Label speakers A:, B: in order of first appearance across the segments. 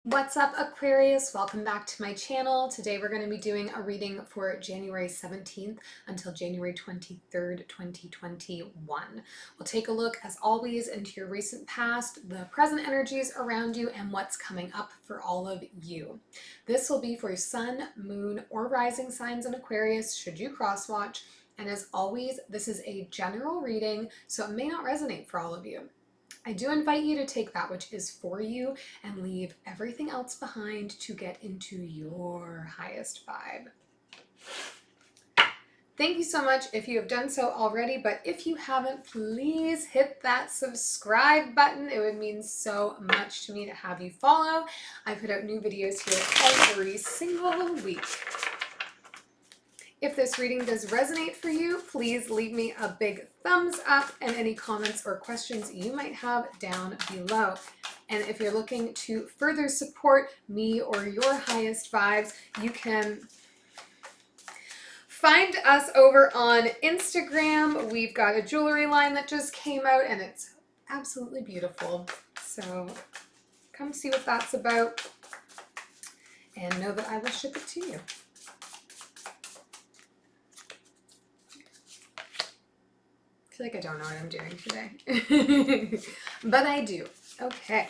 A: What's up, Aquarius? Welcome back to my channel. Today we're going to be doing a reading for January 17th until January 23rd, 2021. We'll take a look, as always, into your recent past, the present energies around you, and what's coming up for all of you. This will be for your sun, moon, or rising signs in Aquarius, should you cross-watch. And as always, this is a general reading, so it may not resonate for all of you. I do invite you to take that which is for you and leave everything else behind to get into your highest vibe. Thank you so much if you have done so already, but if you haven't, please hit that subscribe button. It would mean so much to me to have you follow. I put out new videos here every single week. If this reading does resonate for you, please leave me a big thumbs up and any comments or questions you might have down below. And if you're looking to further support me or your highest vibes, you can find us over on Instagram. We've got a jewelry line that just came out and it's absolutely beautiful. So come see what that's about and know that I will ship it to you. I feel like I don't know what I'm doing today, but I do. Okay.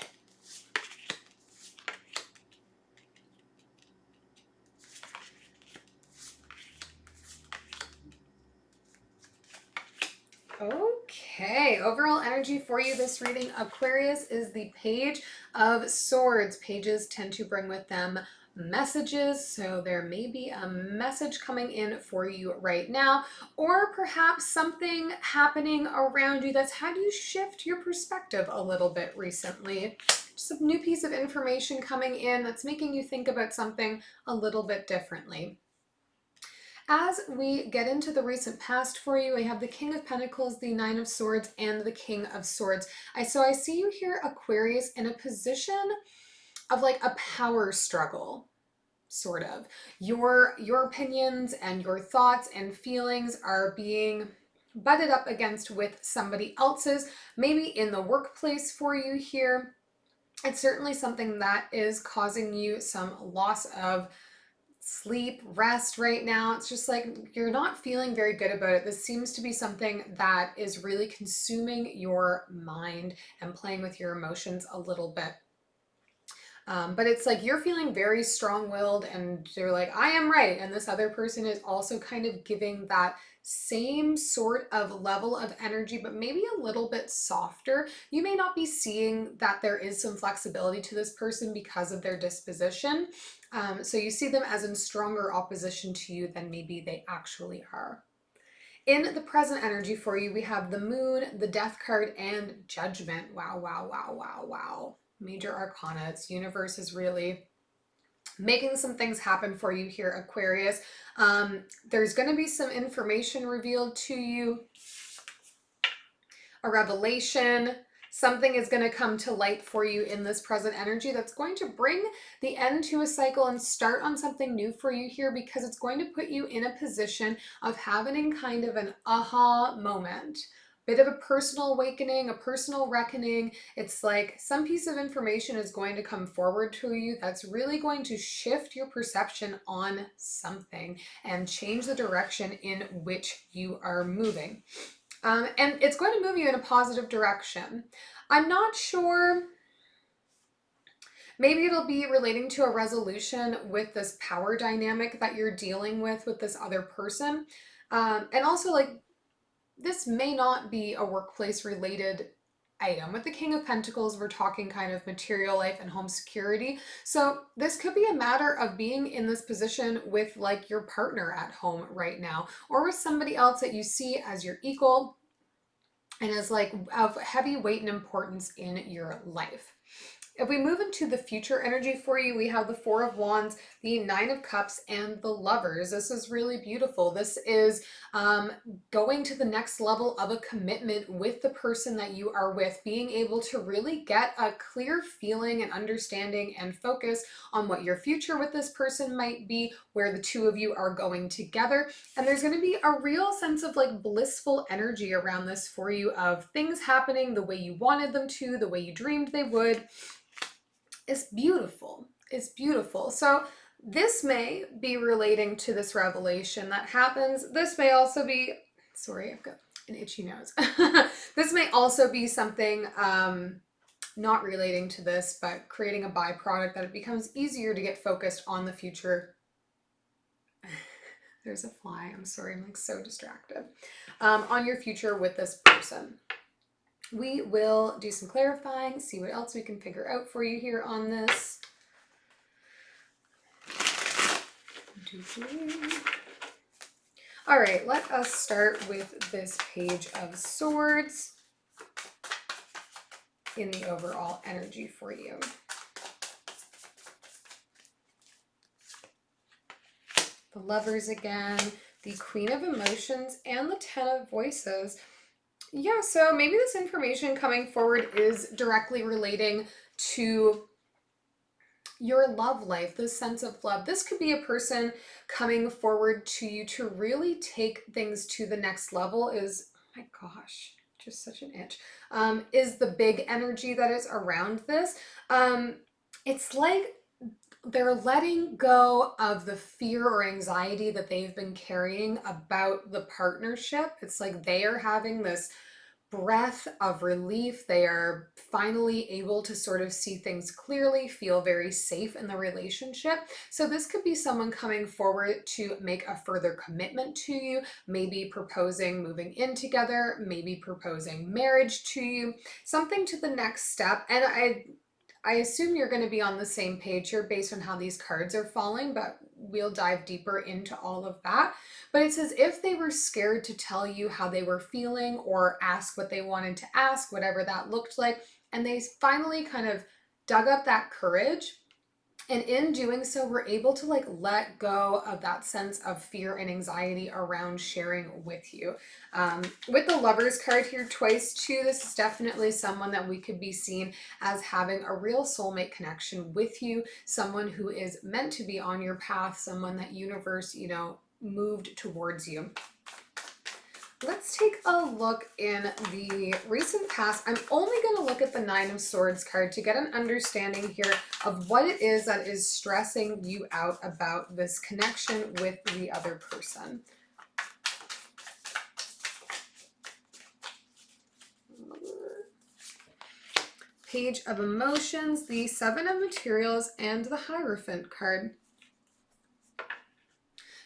A: Okay, overall energy for you this reading, Aquarius, is the Page of Swords. Pages tend to bring with them messages, so there may be a message coming in for you right now, or perhaps something happening around you that's had you shift your perspective a little bit recently. Just a new piece of information coming in that's making you think about something a little bit differently. As we get into the recent past for you, I have the King of Pentacles, the Nine of Swords, and the King of Swords. So I see you here, Aquarius, in a position of like a power struggle, sort of. Your opinions and your thoughts and feelings are being butted up against with somebody else's, maybe in the workplace for you here. It's certainly something that is causing you some loss of sleep, rest right now. It's just like you're not feeling very good about it. This seems to be something that is really consuming your mind and playing with your emotions a little bit. But it's like you're feeling very strong-willed and you're like, I am right. And this other person is also kind of giving that same sort of level of energy, but maybe a little bit softer. You may not be seeing that there is some flexibility to this person because of their disposition. So you see them as in stronger opposition to you than maybe they actually are. In the present energy for you, we have the Moon, the Death card, and Judgment. Wow, wow, wow, wow, wow. Major Arcana. It's universe is really making some things happen for you here, Aquarius. There's going to be some information revealed to you, a revelation. Something is going to come to light for you in this present energy that's going to bring the end to a cycle and start on something new for you here, because it's going to put you in a position of having kind of an aha moment. Bit of a personal awakening, a personal reckoning. It's like some piece of information is going to come forward to you that's really going to shift your perception on something and change the direction in which you are moving. And it's going to move you in a positive direction. I'm not sure. Maybe it'll be relating to a resolution with this power dynamic that you're dealing with this other person. And also, like, this may not be a workplace related item. With the King of Pentacles, we're talking kind of material life and home security. So this could be a matter of being in this position with like your partner at home right now, or with somebody else that you see as your equal and as like of heavy weight and importance in your life. If we move into the future energy for you, we have the Four of Wands, the Nine of Cups, and the Lovers. This is really beautiful. This is going to the next level of a commitment with the person that you are with, being able to really get a clear feeling and understanding and focus on what your future with this person might be, where the two of you are going together. And there's going to be a real sense of like blissful energy around this for you, of things happening the way you wanted them to, the way you dreamed they would. is beautiful. It's beautiful. So this may be relating to this revelation that happens. This may also be, sorry, I've got an itchy nose. This may also be something not relating to this, but creating a byproduct that it becomes easier to get focused on the future. There's a fly. I'm sorry. I'm like so distracted. On your future with this person. We will do some clarifying, see what else we can figure out for you here on this. All right, let us start with this Page of Swords in the overall energy for you. The Lovers again, the Queen of Emotions, and the Ten of Voices. Yeah, so maybe this information coming forward is directly relating to your love life, this sense of love. This could be a person coming forward to you to really take things to the next level is, oh my gosh, just such an itch, is the big energy that is around this. It's like they're letting go of the fear or anxiety that they've been carrying about the partnership. It's like they are having this breath of relief. They are finally able to sort of see things clearly, feel very safe in the relationship. So this could be someone coming forward to make a further commitment to you, maybe proposing moving in together, maybe proposing marriage to you, something to the next step. And I assume you're going to be on the same page here based on how these cards are falling, but we'll dive deeper into all of that. But it's as if they were scared to tell you how they were feeling or ask what they wanted to ask, whatever that looked like. And they finally kind of dug up that courage. And in doing so, we're able to like let go of that sense of fear and anxiety around sharing with you. With the Lovers card here twice too, this is definitely someone that we could be seen as having a real soulmate connection with you, someone who is meant to be on your path, someone that universe, you know, moved towards you. Let's take a look in the recent past. I'm only going to look at the Nine of Swords card to get an understanding here of what it is that is stressing you out about this connection with the other person. Page of Emotions, the Seven of Materials, and the Hierophant card.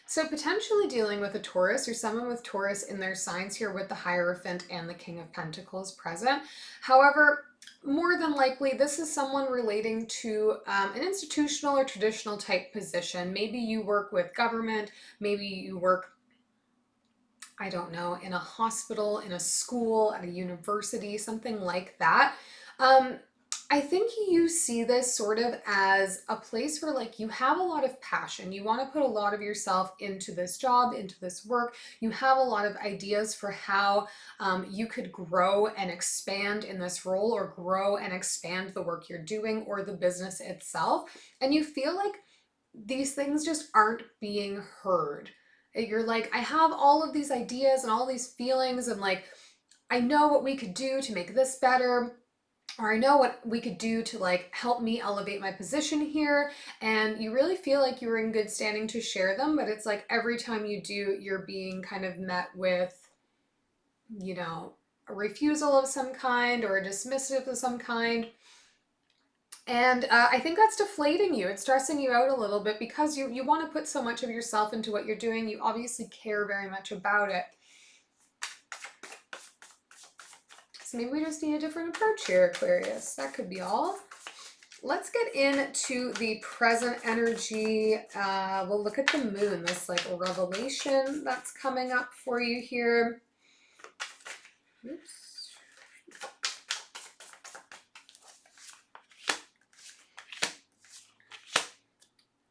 A: So potentially dealing with a Taurus or someone with Taurus in their signs here with the Hierophant and the King of Pentacles present. However, more than likely, this is someone relating to an institutional or traditional type position. Maybe you work with government, maybe you work, I don't know, in a hospital, in a school, at a university, something like that. I think you see this sort of as a place where like you have a lot of passion. You want to put a lot of yourself into this job, into this work. You have a lot of ideas for how you could grow and expand in this role or grow and expand the work you're doing or the business itself. And you feel like these things just aren't being heard. You're like, I have all of these ideas and all these feelings and like, I know what we could do to make this better, or I know what we could do to like help me elevate my position here. And you really feel like you're in good standing to share them, but it's like every time you do, you're being kind of met with, you know, a refusal of some kind or a dismissive of some kind. And I think that's deflating you. It's stressing you out a little bit because you want to put so much of yourself into what you're doing. You obviously care very much about it. So maybe we just need a different approach here, Aquarius. That could be all. Let's get into the present energy. We'll look at the moon, this like revelation that's coming up for you here. Oops.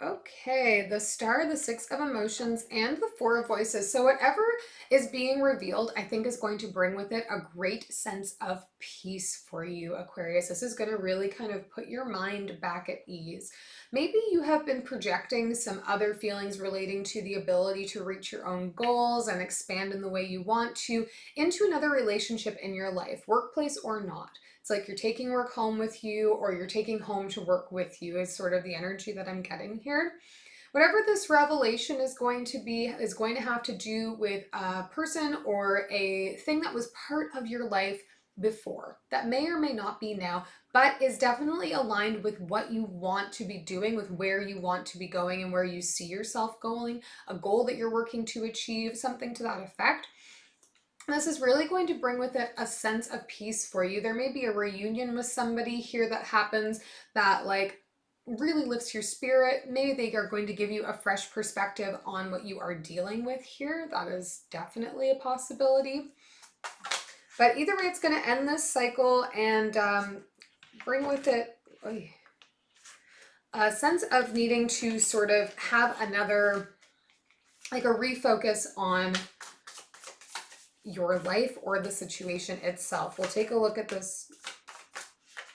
A: Okay, the Star, the Six of Emotions, and the Four of Voices. So whatever is being revealed, I think is going to bring with it a great sense of peace for you, Aquarius. This is going to really kind of put your mind back at ease. Maybe you have been projecting some other feelings relating to the ability to reach your own goals and expand in the way you want to into another relationship in your life, workplace or not. It's like you're taking work home with you, or you're taking home to work with you, is sort of the energy that I'm getting here. Whatever this revelation is going to be, is going to have to do with a person or a thing that was part of your life before, that may or may not be now, but is definitely aligned with what you want to be doing, with where you want to be going and where you see yourself going, a goal that you're working to achieve, something to that effect. This is really going to bring with it a sense of peace for you. There may be a reunion with somebody here that happens that like really lifts your spirit. Maybe they are going to give you a fresh perspective on what you are dealing with here. That is definitely a possibility. But either way, it's going to end this cycle and bring with it a sense of needing to sort of have another, like a refocus on your life or the situation itself. We'll take a look at this.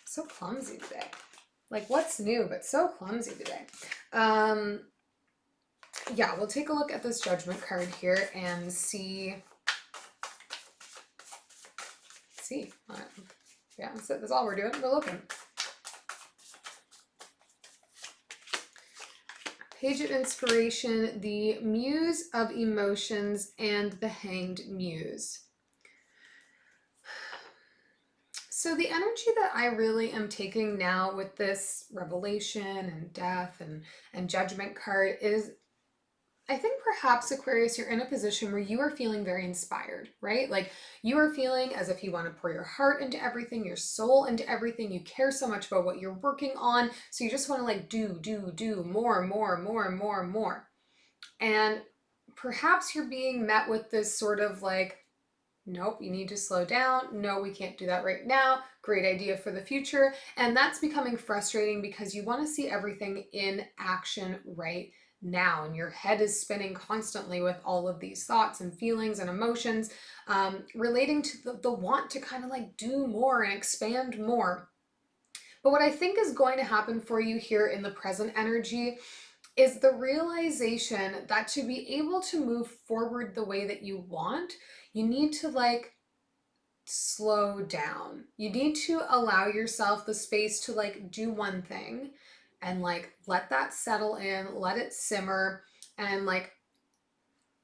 A: So clumsy today. Like, what's new, but so clumsy today. Yeah, we'll take a look at this Judgment card here and see. Yeah, that's all we're doing. We're looking. Page of Inspiration, the Muse of Emotions, and the Hanged Muse. So the energy that I really am taking now with this revelation and death and Judgment card is, I think perhaps Aquarius, you're in a position where you are feeling very inspired, right? Like you are feeling as if you want to pour your heart into everything, your soul into everything. You care so much about what you're working on. So you just want to like do more. And perhaps you're being met with this sort of like, nope, you need to slow down. No, we can't do that right now. Great idea for the future. And that's becoming frustrating because you want to see everything in action right now. And your head is spinning constantly with all of these thoughts and feelings and emotions relating to the want to kind of like do more and expand more. But what I think is going to happen for you here in the present energy is the realization that to be able to move forward the way that you want, you need to like slow down. You need to allow yourself the space to like do one thing and like let that settle in, let it simmer, and like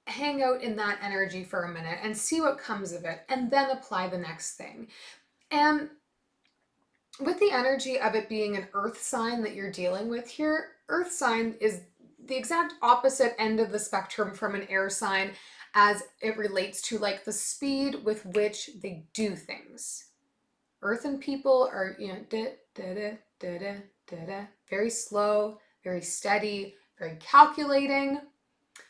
A: hang out in that energy for a minute and see what comes of it, and then apply the next thing. And with the energy of it being an earth sign that you're dealing with here, earth sign is the exact opposite end of the spectrum from an air sign as it relates to like the speed with which they do things. Earth and people are, you know, very slow, very steady, very calculating.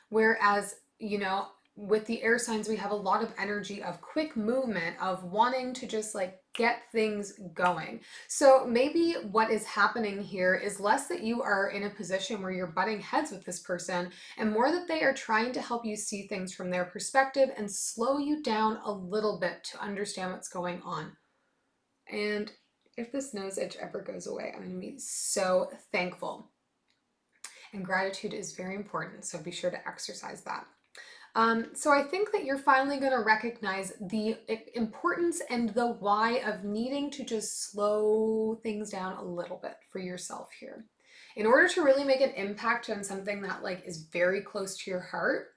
A: Whereas, you know, with the air signs, we have a lot of energy of quick movement, of wanting to just like get things going. So maybe what is happening here is less that you are in a position where you're butting heads with this person, and more that they are trying to help you see things from their perspective and slow you down a little bit to understand what's going on. And if this nose itch ever goes away, I'm going to be so thankful. And gratitude is very important, so be sure to exercise that. So I think that you're finally going to recognize the importance and the why of needing to just slow things down a little bit for yourself here. In order to really make an impact on something that like is very close to your heart,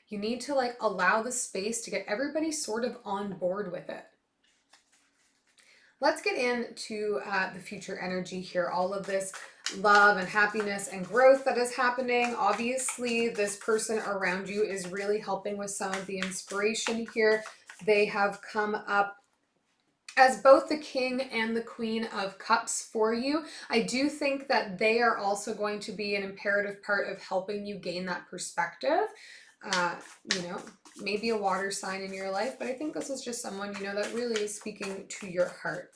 A: you need to like allow the space to get everybody sort of on board with it. Let's get into the future energy here. All of this love and happiness and growth that is happening. Obviously, this person around you is really helping with some of the inspiration here. They have come up as both the King and the Queen of Cups for you. I do think that they are also going to be an imperative part of helping you gain that perspective. You know, maybe a water sign in your life, but I think this is just someone, you know, that really is speaking to your heart.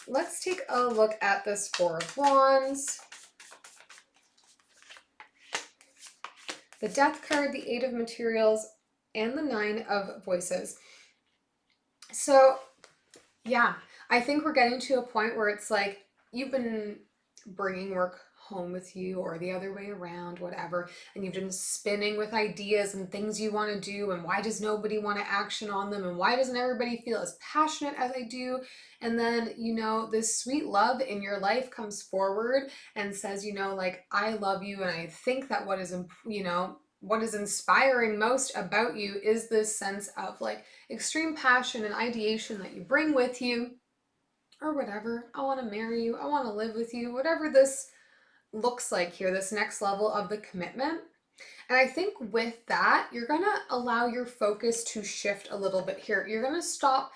A: Let's take a look at this Four of Wands, the Death card, the Eight of Materials, and the Nine of Voices. So yeah, I think we're getting to a point where it's like you've been bringing work home with you, or the other way around, whatever, and you've been spinning with ideas and things you want to do, and why does nobody want to action on them, and why doesn't everybody feel as passionate as I do? And then, you know, this sweet love in your life comes forward and says, you know, like, I love you, and I think that what is, you know, what is inspiring most about you is this sense of like extreme passion and ideation that you bring with you, or whatever. I want to marry you, I want to live with you, whatever this looks like here, this next level of the commitment. And I think with that, you're going to allow your focus to shift a little bit here. You're going to stop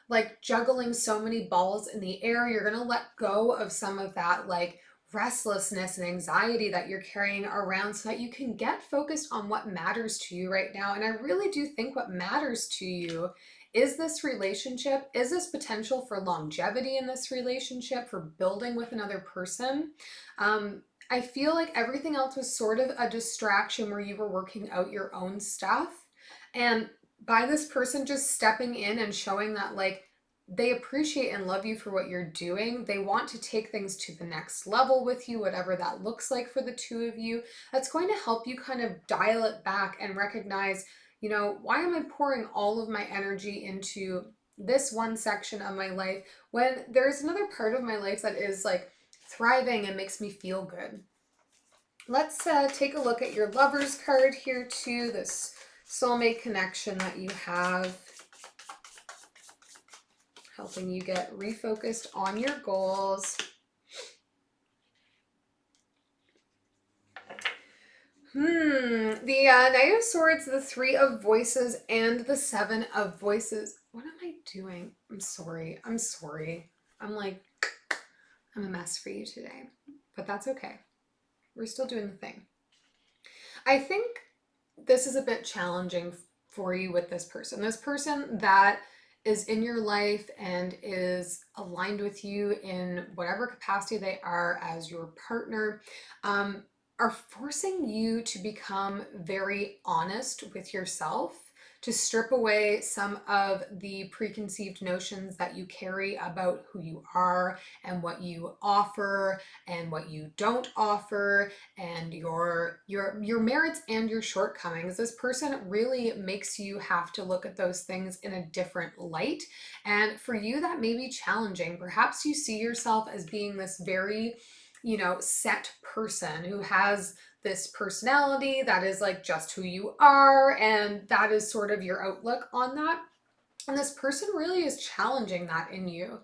A: like juggling so many balls in the air. You're going to let go of some of that like restlessness and anxiety that you're carrying around so that you can get focused on what matters to you right now. And I really do think what matters to you is this relationship, is this potential for longevity in this relationship, for building with another person. I feel like everything else was sort of a distraction where you were working out your own stuff. And by this person just stepping in and showing that like they appreciate and love you for what you're doing, they want to take things to the next level with you, whatever that looks like for the two of you, that's going to help you kind of dial it back and recognize, you know, why am I pouring all of my energy into this one section of my life when there's another part of my life that is like thriving and makes me feel good? Let's take a look at your Lover's card here too, this soulmate connection that you have, helping you get refocused on your goals. The Knight of Swords, the Three of Voices, and the Seven of Voices. What am I doing? I'm sorry. I'm sorry. I'm like, I'm a mess for you today, but that's okay. We're still doing the thing. I think this is a bit challenging for you with this person. This person that is in your life and is aligned with you in whatever capacity they are as your partner, are forcing you to become very honest with yourself, to strip away some of the preconceived notions that you carry about who you are and what you offer and what you don't offer, and your merits and your shortcomings. This person really makes you have to look at those things in a different light. And for you, that may be challenging. Perhaps you see yourself as being this very, you know, set person who has this personality that is like just who you are, and that is sort of your outlook on that. And this person really is challenging that in you,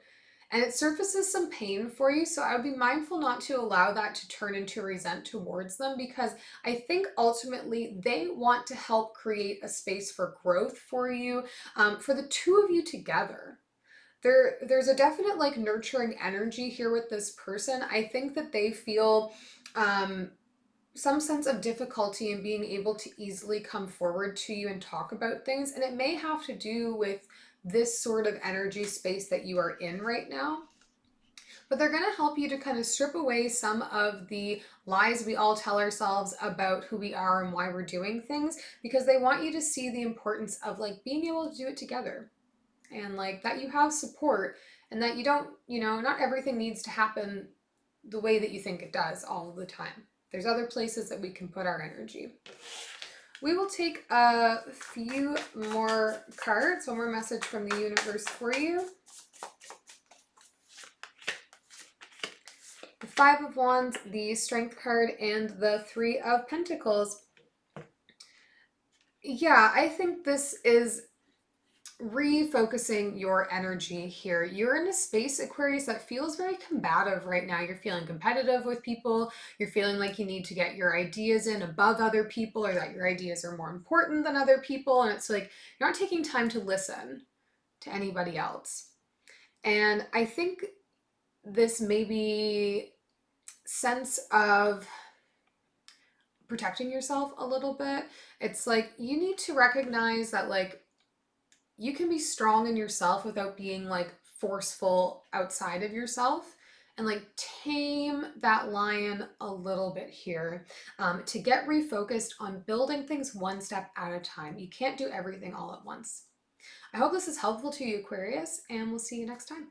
A: and it surfaces some pain for you. So I would be mindful not to allow that to turn into resent towards them, because I think ultimately they want to help create a space for growth for you, for the two of you together. There's a definite like nurturing energy here with this person. I think that they feel some sense of difficulty in being able to easily come forward to you and talk about things. And it may have to do with this sort of energy space that you are in right now. But they're going to help you to kind of strip away some of the lies we all tell ourselves about who we are and why we're doing things, because they want you to see the importance of like being able to do it together, and like that you have support, and that you don't, you know, not everything needs to happen the way that you think it does all of the time. There's other places that we can put our energy. We will take a few more cards, one more message from the universe for you. The Five of Wands, the Strength card, and the Three of Pentacles. Yeah, I think this is refocusing your energy here. You're in a space, Aquarius, that feels very combative right now. You're feeling competitive with people. You're feeling like you need to get your ideas in above other people, or that your ideas are more important than other people. And it's like you're not taking time to listen to anybody else. And I think this maybe sense of protecting yourself a little bit. It's like you need to recognize that like you can be strong in yourself without being like forceful outside of yourself, and like tame that lion a little bit here, to get refocused on building things one step at a time. You can't do everything all at once. I hope this is helpful to you, Aquarius, and we'll see you next time.